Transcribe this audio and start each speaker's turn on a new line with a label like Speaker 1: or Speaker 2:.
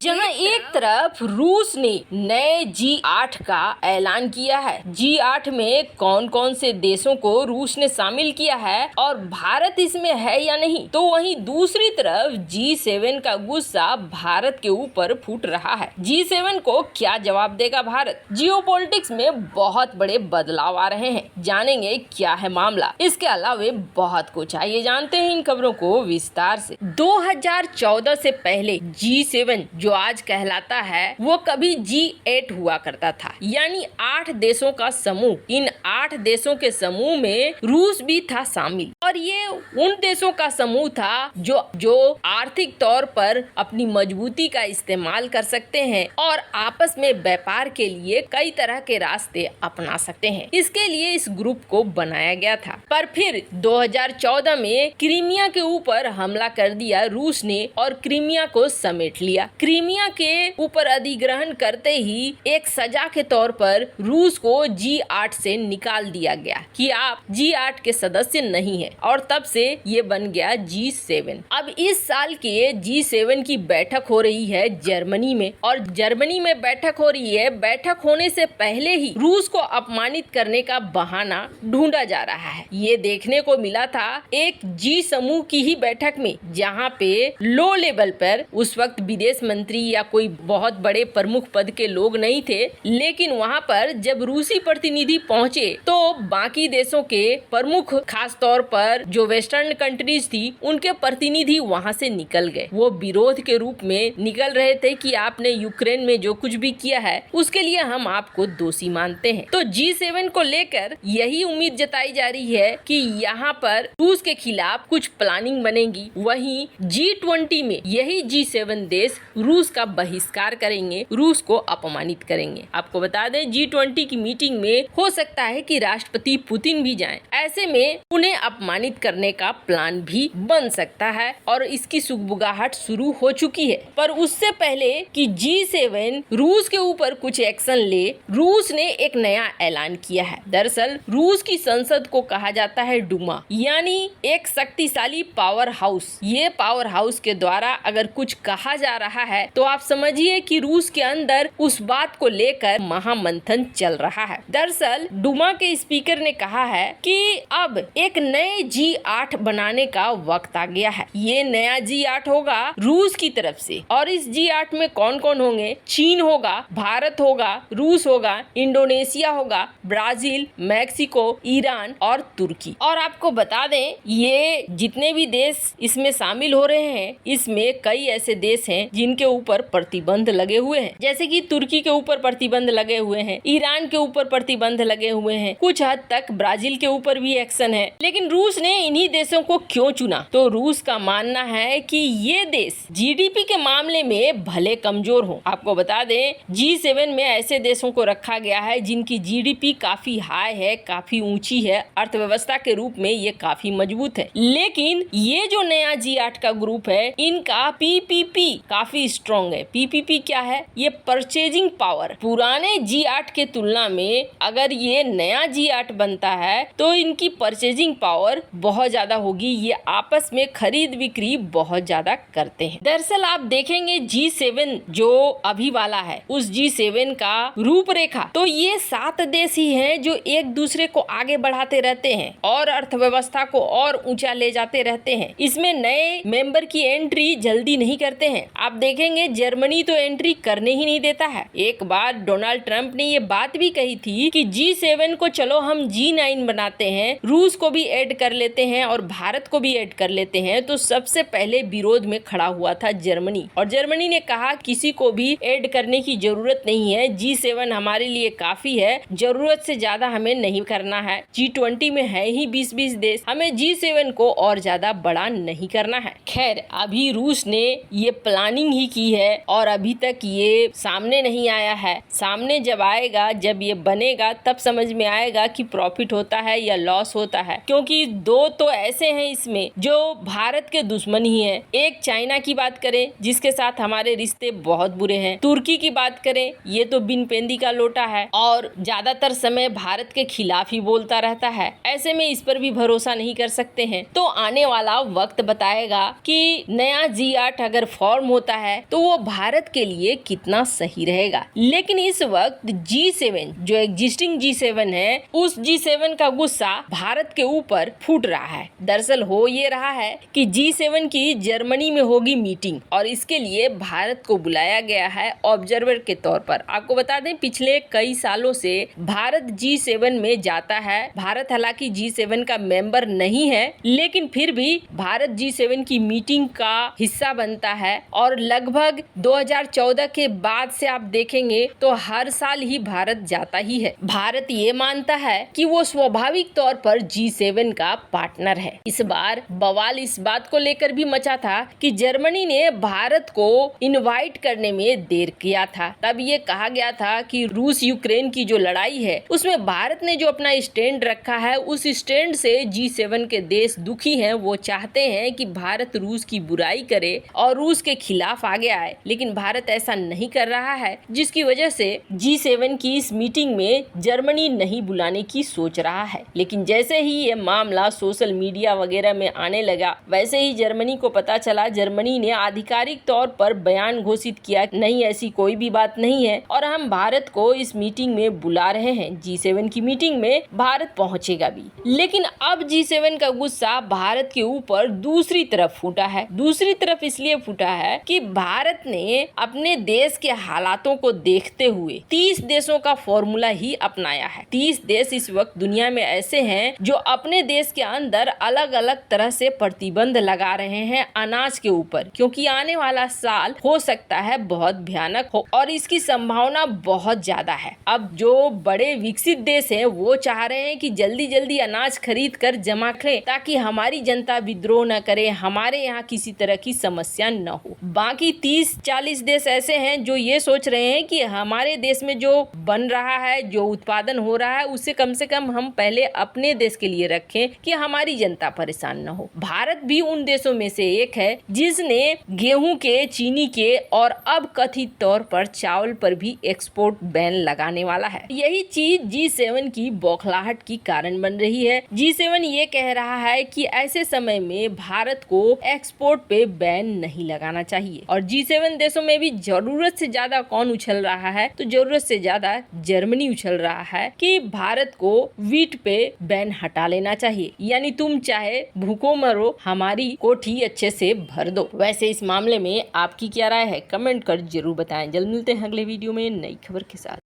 Speaker 1: जहां एक तरफ रूस ने नए G8 का ऐलान किया है। G8 में कौन कौन से देशों को रूस ने शामिल किया है और भारत इसमें है या नहीं, तो वहीं दूसरी तरफ G7 का गुस्सा भारत के ऊपर फूट रहा है। G7 को क्या जवाब देगा भारत? जियोपॉलिटिक्स में बहुत बड़े बदलाव आ रहे हैं, जानेंगे क्या है मामला। इसके अलावा बहुत कुछ, आइए जानते हैं इन खबरों को विस्तार से। 2014 से पहले G7 जो आज कहलाता है वो कभी G8 हुआ करता था, यानी 8 देशों का समूह। इन 8 देशों के समूह में रूस भी था शामिल और ये उन देशों का समूह था जो आर्थिक तौर पर अपनी मजबूती का इस्तेमाल कर सकते हैं और आपस में व्यापार के लिए कई तरह के रास्ते अपना सकते हैं। इसके लिए इस ग्रुप को बनाया गया था, पर फिर 2014 में क्रीमिया के ऊपर हमला कर दिया रूस ने और क्रीमिया को समेट लिया। क्रीमिया के ऊपर अधिग्रहण करते ही एक सजा के तौर पर रूस को G8 से निकाल दिया गया कि आप G8 के सदस्य नहीं है और तब से ये बन गया G7। अब इस साल के G7 की बैठक हो रही है जर्मनी में और जर्मनी में बैठक हो रही है। बैठक होने से पहले ही रूस को अपमानित करने का बहाना ढूंढा जा रहा है। ये देखने को मिला था एक G समूह की ही बैठक में, जहाँ पे लो लेवल पर उस वक्त विदेश मंत्री या कोई बहुत बड़े प्रमुख पद के लोग नहीं थे, लेकिन वहाँ पर जब रूसी प्रतिनिधि पहुँचे तो बाकी देशों के प्रमुख, खास तौर पर जो वेस्टर्न कंट्रीज थी, उनके प्रतिनिधि वहाँ से निकल गए। वो विरोध के रूप में निकल रहे थे कि आपने यूक्रेन में जो कुछ भी किया है उसके लिए हम आपको दोषी मानते हैं। तो G7 को लेकर यही उम्मीद जताई जा रही है कि यहाँ पर रूस के खिलाफ कुछ प्लानिंग बनेगी। वहीं G20 में यही G7 देश रूस का बहिष्कार करेंगे, रूस को अपमानित करेंगे। आपको बता दें G20 की मीटिंग में हो सकता है कि राष्ट्रपति पुतिन भी जाएं। ऐसे में उन्हें अपमानित करने का प्लान भी बन सकता है और इसकी सुगबुगाहट शुरू हो चुकी है। पर उससे पहले कि G7 रूस के ऊपर कुछ एक्शन ले, रूस ने एक नया ऐलान किया है। दरअसल रूस की संसद को कहा जाता है डूमा, यानी एक शक्तिशाली पावर हाउस। ये पावर हाउस के द्वारा अगर कुछ कहा जा रहा है तो आप समझिए कि रूस के अंदर उस बात को लेकर महामंथन चल रहा है। दरअसल डूमा के स्पीकर ने कहा है कि अब एक नए G8 बनाने का वक्त आ गया है। ये नया G8 होगा रूस की तरफ से और इस G8 में कौन कौन होंगे? चीन होगा, भारत होगा, रूस होगा, इंडोनेशिया होगा, ब्राजील, मैक्सिको, ईरान और तुर्की। और आपको बता दें ये जितने भी देश इसमें शामिल हो रहे हैं, इसमें कई ऐसे देश हैं जिनके ऊपर प्रतिबंध लगे हुए हैं, जैसे कि तुर्की के ऊपर प्रतिबंध लगे हुए हैं, ईरान के ऊपर प्रतिबंध लगे हुए हैं, कुछ हद तक ब्राजील के ऊपर भी एक्शन है। लेकिन रूस ने इन्हीं देशों को क्यों चुना? तो रूस का मानना है कि ये देश जीडीपी के मामले में भले कमजोर हो। आपको बता दें G7 में ऐसे देशों को रखा गया है जिनकी जीडीपी काफी हाई है, काफी ऊंची है, अर्थव्यवस्था के रूप में ये काफी मजबूत है। लेकिन ये जो नया G8 का ग्रुप है, इनका पीपीपी काफी स्ट्रॉन्ग है। पीपीपी क्या है? ये परचेजिंग पावर। पुराने G8 के तुलना में अगर ये नया G8 बनता है तो इनकी परचेजिंग पावर बहुत ज्यादा होगी। ये आपस में खरीद बिक्री बहुत ज्यादा करते हैं। दरअसल आप देखेंगे G7 जो अभी वाला है, उस G7 का रूपरेखा, तो ये 7 देश ही हैं जो एक दूसरे को आगे बढ़ाते रहते हैं और अर्थव्यवस्था को और ऊंचा ले जाते रहते हैं। इसमें नए मेंबर की एंट्री जल्दी नहीं करते हैं। आप देखेंगे जर्मनी तो एंट्री करने ही नहीं देता है। एक बार डोनाल्ड ट्रंप ने ये बात भी कही थी कि G7 को चलो हम G9 बनाते हैं, रूस को भी ऐड कर लेते हैं और भारत को भी ऐड कर लेते हैं। तो सबसे पहले विरोध में खड़ा हुआ था जर्मनी और जर्मनी ने कहा किसी को भी ऐड करने की जरूरत नहीं है, G7 हमारे लिए काफी है, जरूरत से ज्यादा हमें नहीं करना है। G20 में है ही 20-20 देश, हमें G7 को और ज्यादा बड़ा नहीं करना है। खैर अभी रूस ने ये प्लानिंग ही की है और अभी तक ये सामने नहीं आया है। सामने जब आएगा, जब ये बनेगा, तब समझ में आएगा कि प्रॉफिट होता है या लॉस होता है, क्योंकि दो तो ऐसे हैं इसमें जो भारत के दुश्मन ही हैं। एक चाइना की बात करें जिसके साथ हमारे रिश्ते बहुत बुरे हैं। तुर्की की बात करें, ये तो बिन पेंदी का लोटा है और ज्यादातर समय भारत के खिलाफ ही बोलता रहता है। ऐसे में इस पर भी भरोसा नहीं कर सकते हैं। तो आने वाला वक्त बताएगा कि नया G8 अगर फॉर्म होता है तो वो भारत के लिए कितना सही रहेगा। लेकिन इस वक्त G7 जो एग्जिस्टिंग G7 है, उस G7 का गुस्सा भारत के ऊपर फूट रहा है। दरअसल हो ये रहा है कि G7 की जर्मनी में होगी मीटिंग और इसके लिए भारत को बुलाया गया है ऑब्जर्वर के तौर पर। आपको बता दें, पिछले कई सालों से भारत G7 में जाता है। भारत हालांकि G7 का मेंबर नहीं है, लेकिन फिर भी भारत G7 की मीटिंग का हिस्सा बनता है और लगभग 2014 के बाद से आप देखेंगे तो हर साल ही भारत जाता ही है। भारत ये मानता है कि वो स्वाभाविक तौर पर G7 का पार्टनर है। इस बार बवाल इस बात को लेकर भी मचा था कि जर्मनी ने भारत को इनवाइट करने में देर किया था। तब ये कहा गया था कि रूस यूक्रेन की जो लड़ाई है उसमें भारत ने जो अपना स्टैंड रखा है, उस स्टैंड से G7 के देश दुखी हैं। वो चाहते हैं कि भारत रूस की बुराई करे और रूस के खिलाफ आगे आए, लेकिन भारत ऐसा नहीं कर रहा है, जिसकी वजह से G7 की इस मीटिंग में जर्मनी नहीं बुलाने की सोच रहा है। लेकिन जैसे ही ये मामला सोशल मीडिया वगैरह में आने लगा, वैसे ही जर्मनी को पता चला। जर्मनी ने आधिकारिक तौर पर बयान घोषित किया, नहीं ऐसी कोई भी बात नहीं है और हम भारत को इस मीटिंग में बुला रहे हैं। G7 की मीटिंग में भारत पहुंचेगा भी। लेकिन अब G7 का गुस्सा भारत के ऊपर दूसरी तरफ फूटा है। दूसरी तरफ इसलिए फूटा है कि भारत ने अपने देश के हालातों को देखते हुए 30 देशों का फॉर्मूला ही अपनाया है। 30 देश इस वक्त दुनिया में ऐसे हैं जो अपने देश के अंदर अलग अलग तरह से प्रतिबंध लगा रहे हैं अनाज के ऊपर, क्योंकि आने वाला साल हो सकता है बहुत भयानक हो और इसकी संभावना बहुत ज्यादा है। अब जो बड़े विकसित देश हैं वो चाह रहे हैं कि जल्दी जल्दी अनाज खरीद कर जमा करें ताकि हमारी जनता विद्रोह न करे, हमारे यहाँ किसी तरह की समस्या न हो। बाकी 30-40 देश ऐसे हैं जो ये सोच रहे हैं कि हमारे देश में जो बन रहा है, जो उत्पादन हो रहा है, उसे कम से कम हम पहले अपने देश के लिए रखें कि हमारी जनता परेशान न हो। भारत भी उन देशों में से एक है जिसने गेहूं के, चीनी के और अब कथित तौर पर चावल पर भी एक्सपोर्ट बैन लगाने वाला है। यही चीज G7 की बौखलाहट की कारण बन रही है। G7 ये कह रहा है कि ऐसे समय में भारत को एक्सपोर्ट पे बैन नहीं लगाना चाहिए और G7 देशों में भी जरूरत से ज्यादा कौन उछल रहा है, तो जरूरत से ज्यादा जर्मनी उछल रहा है कि भारत को वीट पे बैन हटा लेना चाहिए, यानी तुम चाहे भूखो मरो, हमारी कोठी अच्छे से भर दो। वैसे इस मामले में आपकी क्या राय है, कमेंट कर जरूर बताएं। जल्द मिलते हैं अगले वीडियो में नई खबर के साथ।